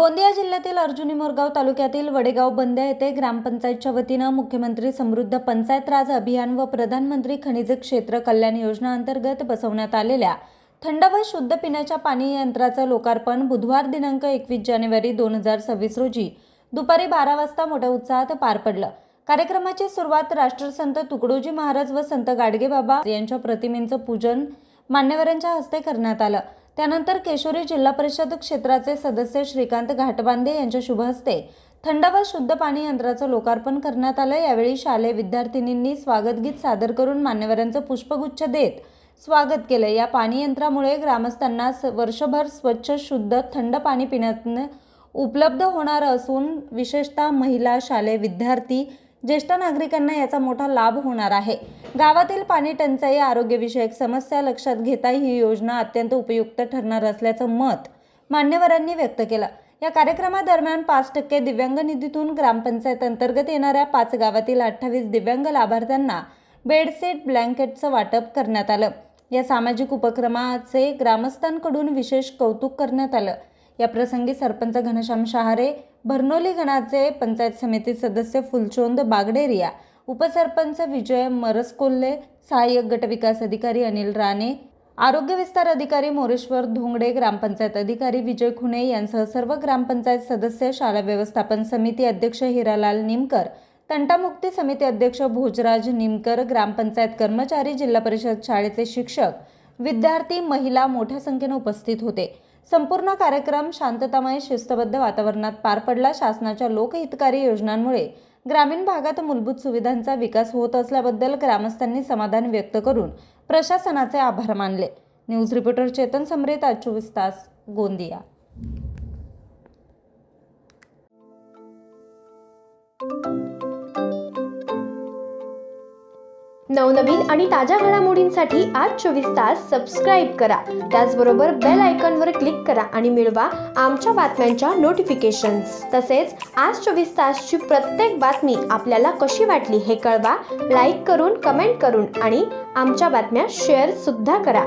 गोंदिया जिल्ह्यातील अर्जुनी मोरगाव तालुक्यातील वडेगाव बंद्या येथे ग्रामपंचायतच्या वतीनं मुख्यमंत्री समृद्ध पंचायत राज अभियान व प्रधानमंत्री खनिज क्षेत्र कल्याण योजना अंतर्गत बसवण्यात आलेल्या थंड व शुद्ध पिण्याच्या पाणी यंत्राचं लोकार्पण बुधवार दिनांक 21 जानेवारी 2026 रोजी दुपारी 12 वाजता मोठ्या उत्साहात पार पडलं। कार्यक्रमाची सुरुवात राष्ट्रसंत तुकडोजी महाराज व संत गाडगेबाबा यांच्या प्रतिमेचं पूजन मान्यवरांच्या हस्ते करण्यात आलं। त्यानंतर केशोरी जिल्हा परिषद क्षेत्राचे सदस्य श्रीकांत घाटबांदे यांच्या शुभ हस्ते थंड व शुद्ध पाणी यंत्राचं लोकार्पण करण्यात आलं। यावेळी शालेय विद्यार्थिनींनी स्वागत गीत सादर करून मान्यवरांचं पुष्पगुच्छ देत स्वागत केलं। या पाणी यंत्रामुळे ग्रामस्थांना वर्षभर स्वच्छ शुद्ध थंड पाणी पिण्यात उपलब्ध होणार असून विशेषतः महिला, शालेय विद्यार्थी, ज्येष्ठ नागरिकांना याचा मोठा लाभ होणार आहे। गावातील पाणी टंचाई, आरोग्यविषयक समस्या लक्षात घेता ही योजना अत्यंत उपयुक्त ठरणार असल्याचं मत मान्यवरांनी व्यक्त केलं। या कार्यक्रमादरम्यान 5% दिव्यांग निधीतून ग्रामपंचायत अंतर्गत येणाऱ्या 5 गावातील 28 दिव्यांग लाभार्थ्यांना बेडशीट, ब्लँकेटचं वाटप करण्यात आलं। या सामाजिक उपक्रमाचे ग्रामस्थांकडून विशेष कौतुक करण्यात आलं। या प्रसंगी सरपंच घनश्याम शहारे, भरनोली गणाचे पंचायत समिती सदस्य फुलचोंद बागडेरिया, उपसरपंच विजय मरसकोल्हे, सहाय्यक गटविकास अधिकारी अनिल राणे, आरोग्य विस्तार अधिकारी मोरेश्वर धोंगडे, ग्रामपंचायत अधिकारी विजय खुणे यांसह सर्व ग्रामपंचायत सदस्य, शाळा व्यवस्थापन समिती अध्यक्ष हिरालाल निमकर, तंटामुक्ती समिती अध्यक्ष भोजराज निमकर, ग्रामपंचायत कर्मचारी, जिल्हा परिषद शाळेचे शिक्षक, विद्यार्थी, महिला मोठ्या संख्येने उपस्थित होते। संपूर्ण कार्यक्रम शांततामय शिस्तबद्ध वातावरणात पार पडला। शासनाच्या लोकहितकारी योजनांमुळे ग्रामीण भागात मूलभूत सुविधांचा विकास होत असल्याबद्दल ग्रामस्थांनी समाधान व्यक्त करून प्रशासनाचे आभार मानले। न्यूज रिपोर्टर चेतन समरेत, आज 24 तास, गोंदिया। नवनवीन आणि ताज्या घडामोडींसाठी आज 24 तास सबस्क्राईब करा। त्याचबरोबर बेल आयकॉनवर क्लिक करा आणि मिळवा आमच्या बातम्यांच्या नोटिफिकेशन्स। तसेच आज 24 तासची प्रत्येक बातमी आपल्याला कशी वाटली हे कळवा, लाईक करून, कमेंट करून आणि आमच्या बातम्या शेअर सुद्धा करा।